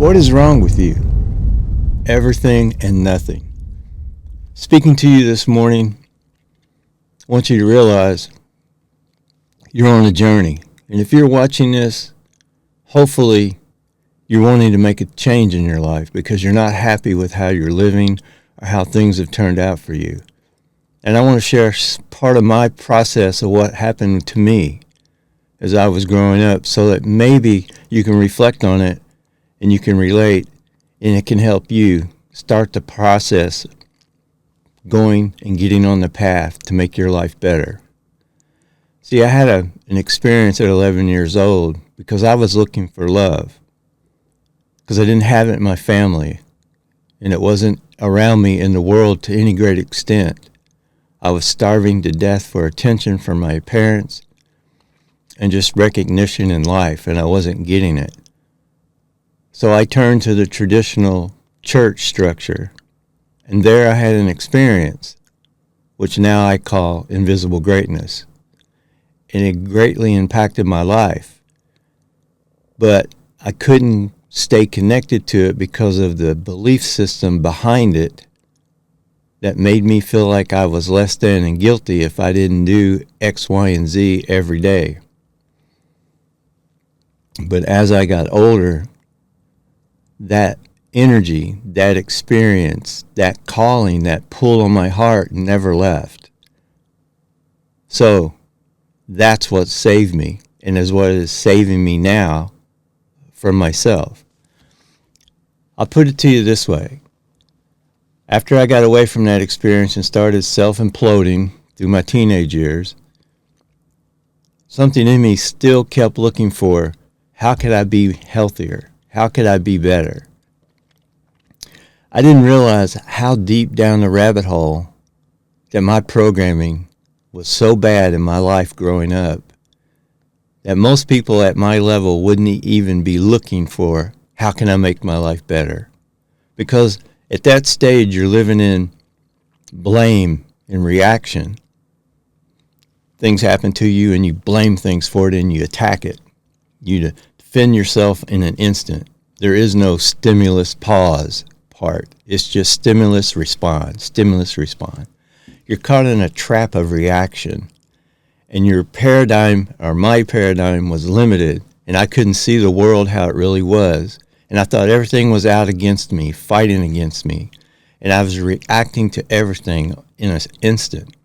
What is wrong with you? Everything and nothing. Speaking to you this morning, I want you to realize you're on a journey. And if you're watching this, hopefully you're wanting to make a change in your life because you're not happy with how you're living or how things have turned out for you. And I want to share part of my process of what happened to me as I was growing up so that maybe you can reflect on it and you can relate, and it can help you start the process going and getting on the path to make your life better. See, I had an experience at 11 years old because I was looking for love because I didn't have it in my family and it wasn't around me in the world to any great extent. I was starving to death for attention from my parents and just recognition in life, and I wasn't getting it. So I turned to the traditional church structure, and there I had an experience, which now I call invisible greatness. And it greatly impacted my life. But I couldn't stay connected to it because of the belief system behind it that made me feel like I was less than and guilty if I didn't do X, Y, and Z every day. But as I got older, that energy, that experience, that calling, that pull on my heart never left. So that's what saved me and is what is saving me now from myself. I'll put it to you this way. After I got away from that experience and started self-imploding through my teenage years, something in me still kept looking for, how could I be healthier? How could I be better? I didn't realize how deep down the rabbit hole that my programming was so bad in my life growing up that most people at my level wouldn't even be looking for, how can I make my life better? Because at that stage, you're living in blame and reaction. Things happen to you and you blame things for it and you attack it. You defend yourself in an instant. There is no stimulus pause part. It's just stimulus respond, stimulus respond. You're caught in a trap of reaction. And your paradigm, or my paradigm, was limited. And I couldn't see the world how it really was. And I thought everything was out against me, fighting against me. And I was reacting to everything in an instant.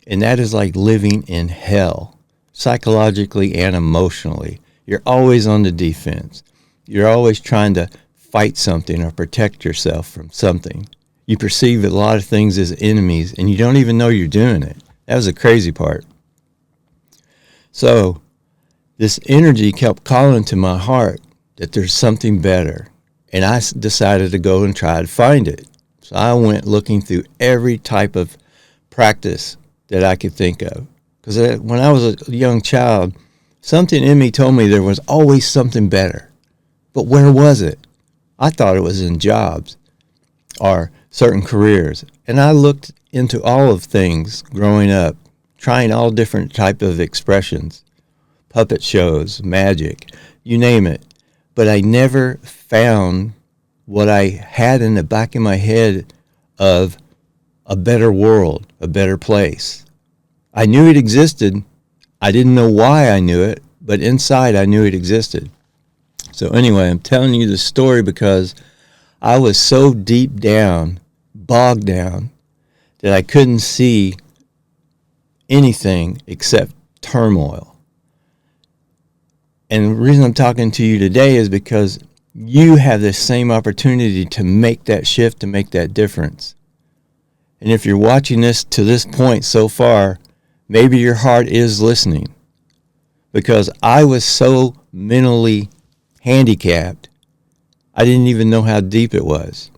And that is like living in hell, psychologically and emotionally. You're always on the defense. You're always trying to fight something or protect yourself from something. You perceive a lot of things as enemies, and you don't even know you're doing it. That was the crazy part. So this energy kept calling to my heart that there's something better, and I decided to go and try to find it. So I went looking through every type of practice that I could think of. Because when I was a young child, something in me told me there was always something better. But where was it? I thought it was in jobs or certain careers. And I looked into all of things growing up, trying all different type of expressions, puppet shows, magic, you name it. But I never found what I had in the back of my head of a better world, a better place. I knew it existed. I didn't know why I knew it, but inside I knew it existed. So anyway, I'm telling you this story because I was so deep down, bogged down, that I couldn't see anything except turmoil. And the reason I'm talking to you today is because you have the same opportunity to make that shift, to make that difference. And if you're watching this to this point so far, maybe your heart is listening. Because I was so mentally handicapped, I didn't even know how deep it was.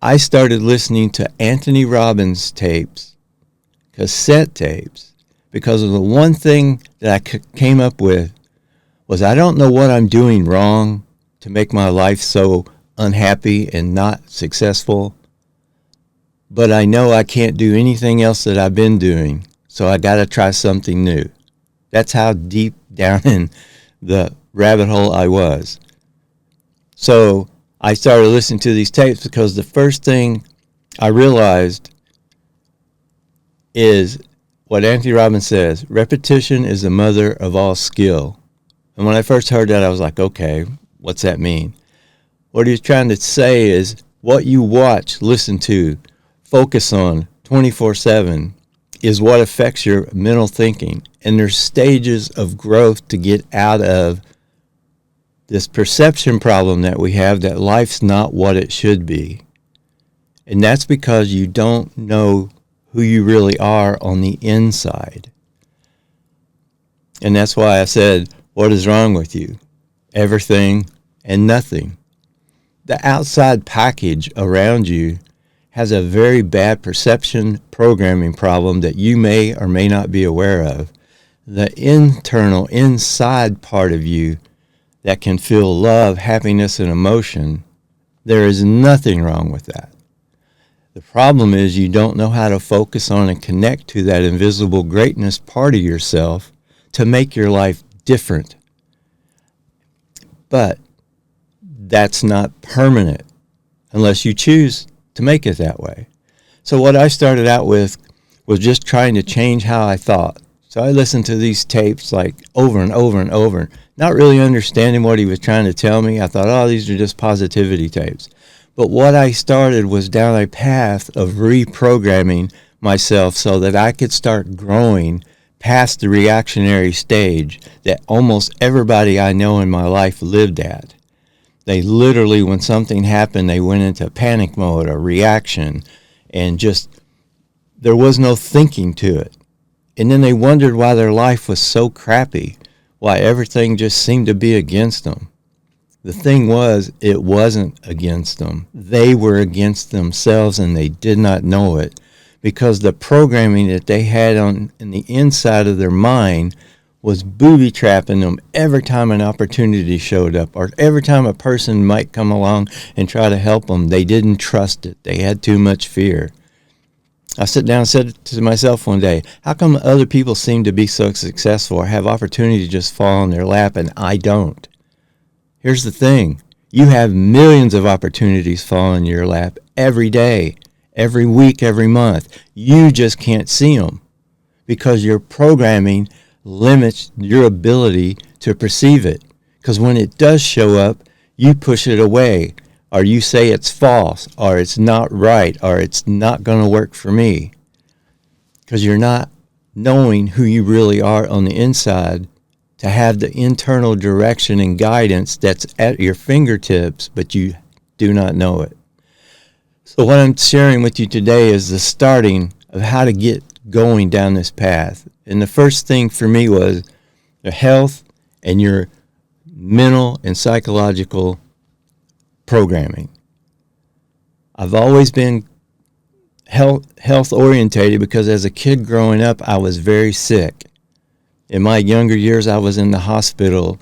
I started listening to Anthony Robbins tapes, cassette tapes, because of the one thing that I came up with was I don't know what I'm doing wrong to make my life so unhappy and not successful, but I know I can't do anything else that I've been doing, so I got to try something new. That's how deep down in the rabbit hole I was. So I started listening to these tapes because the first thing I realized is what Anthony Robbins says: repetition is the mother of all skill. And when I first heard that, I was like, okay, what's that mean? What he's trying to say is what you watch, listen to, focus on 24/7 is what affects your mental thinking. And there's stages of growth to get out of this perception problem that we have that life's not what it should be. And that's because you don't know who you really are on the inside. And that's why I said, what is wrong with you? Everything and nothing. The outside package around you has a very bad perception programming problem that you may or may not be aware of. The internal, inside part of you that can feel love, happiness, and emotion, there is nothing wrong with that. The problem is you don't know how to focus on and connect to that invisible greatness part of yourself to make your life different. But that's not permanent unless you choose to make it that way. So what I started out with was just trying to change how I thought. So I listened to these tapes like over and over and over, not really understanding what he was trying to tell me. I thought, oh, these are just positivity tapes. But what I started was down a path of reprogramming myself so that I could start growing past the reactionary stage that almost everybody I know in my life lived at. They literally, when something happened, they went into panic mode or reaction, and just there was no thinking to it. And then they wondered why their life was so crappy, why everything just seemed to be against them. The thing was, it wasn't against them. They were against themselves, and they did not know it, because the programming that they had in the inside of their mind was booby-trapping them every time an opportunity showed up, or every time a person might come along and try to help them. They didn't trust it. They had too much fear. I sat down and said to myself one day, how come other people seem to be so successful or have opportunity to just fall in their lap and I don't? Here's the thing. You have millions of opportunities fall in your lap every day, every week, every month. You just can't see them because your programming limits your ability to perceive it. Because when it does show up, you push it away, or you say it's false, or it's not right, or it's not going to work for me. Because you're not knowing who you really are on the inside to have the internal direction and guidance that's at your fingertips, but you do not know it. So what I'm sharing with you today is the starting of how to get going down this path. And the first thing for me was your health and your mental and psychological programming. I've always been health orientated because as a kid growing up, I was very sick. In my younger years, I was in the hospital,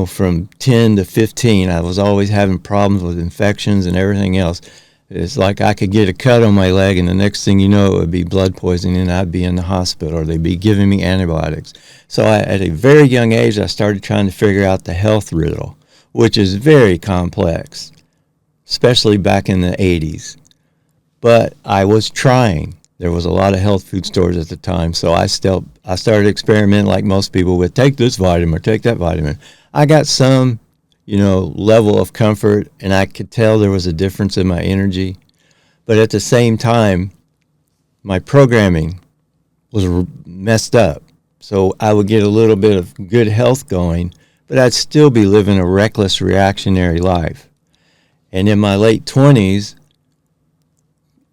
from 10 to 15. I was always having problems with infections and everything else. It's like I could get a cut on my leg, and the next thing you know, it would be blood poisoning, and I'd be in the hospital, or they'd be giving me antibiotics. So at a very young age, I started trying to figure out the health riddle, which is very complex, especially back in the 80s. But I was trying. There was a lot of health food stores at the time, so I started experimenting like most people with take this vitamin or take that vitamin. I got some, level of comfort, and I could tell there was a difference in my energy. But at the same time, my programming was messed up. So I would get a little bit of good health going, but I'd still be living a reckless, reactionary life. And in my late 20s,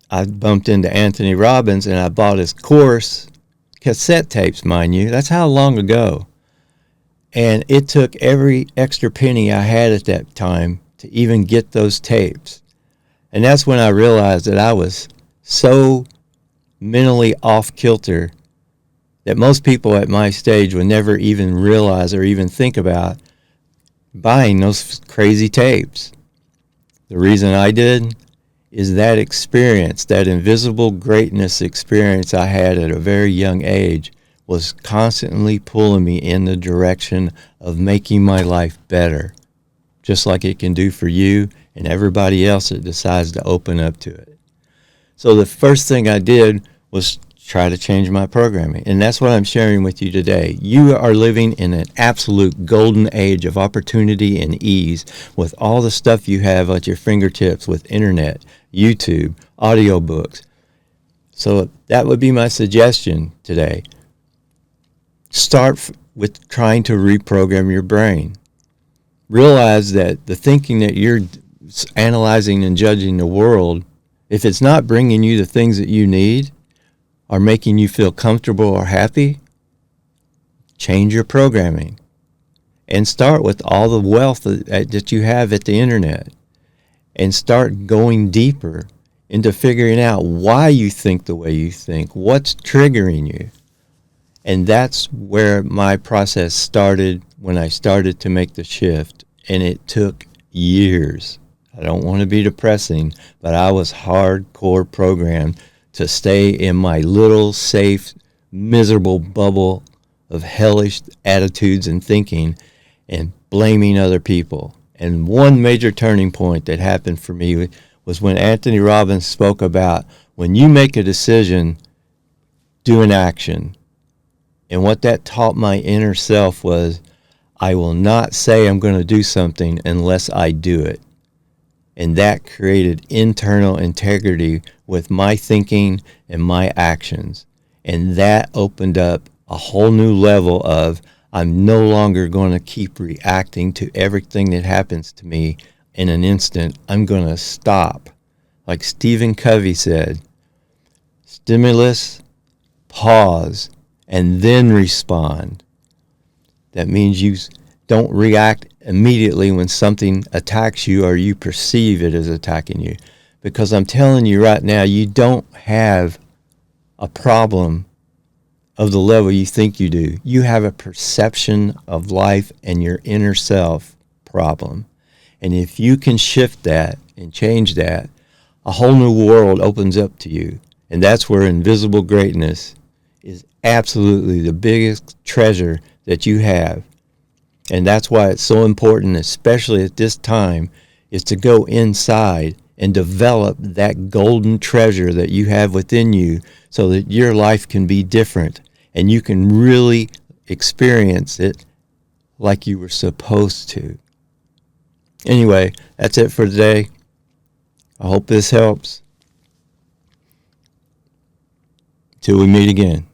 I bumped into Anthony Robbins, and I bought his course, cassette tapes, mind you. That's how long ago. And it took every extra penny I had at that time to even get those tapes. And that's when I realized that I was so mentally off kilter that most people at my stage would never even realize or even think about buying those crazy tapes. The reason I did is that experience, that invisible greatness experience I had at a very young age was constantly pulling me in the direction of making my life better, just like it can do for you and everybody else that decides to open up to it. So the first thing I did was try to change my programming. And that's what I'm sharing with you today. You are living in an absolute golden age of opportunity and ease with all the stuff you have at your fingertips with internet, YouTube, audiobooks. So that would be my suggestion today. Start with trying to reprogram your brain. Realize that the thinking that you're analyzing and judging the world, if it's not bringing you the things that you need, are making you feel comfortable or happy, change your programming and start with all the wealth that you have at the internet and start going deeper into figuring out why you think the way you think, what's triggering you. And that's where my process started when I started to make the shift, and it took years. I don't want to be depressing, but I was hardcore programmed to stay in my little, safe, miserable bubble of hellish attitudes and thinking and blaming other people. And one major turning point that happened for me was when Anthony Robbins spoke about when you make a decision, do an action. And what that taught my inner self was, I will not say I'm going to do something unless I do it. And that created internal integrity with my thinking and my actions. And that opened up a whole new level of, I'm no longer going to keep reacting to everything that happens to me in an instant. I'm going to stop. Like Stephen Covey said, stimulus, pause, and then respond. That means you don't react immediately when something attacks you or you perceive it as attacking you. Because I'm telling you right now, you don't have a problem of the level you think you do. You have a perception of life and your inner self problem. And if you can shift that and change that, a whole new world opens up to you. And that's where invisible greatness is absolutely the biggest treasure that you have. And that's why it's so important, especially at this time, is to go inside and develop that golden treasure that you have within you so that your life can be different and you can really experience it like you were supposed to. Anyway, that's it for today. I hope this helps. Till we meet again.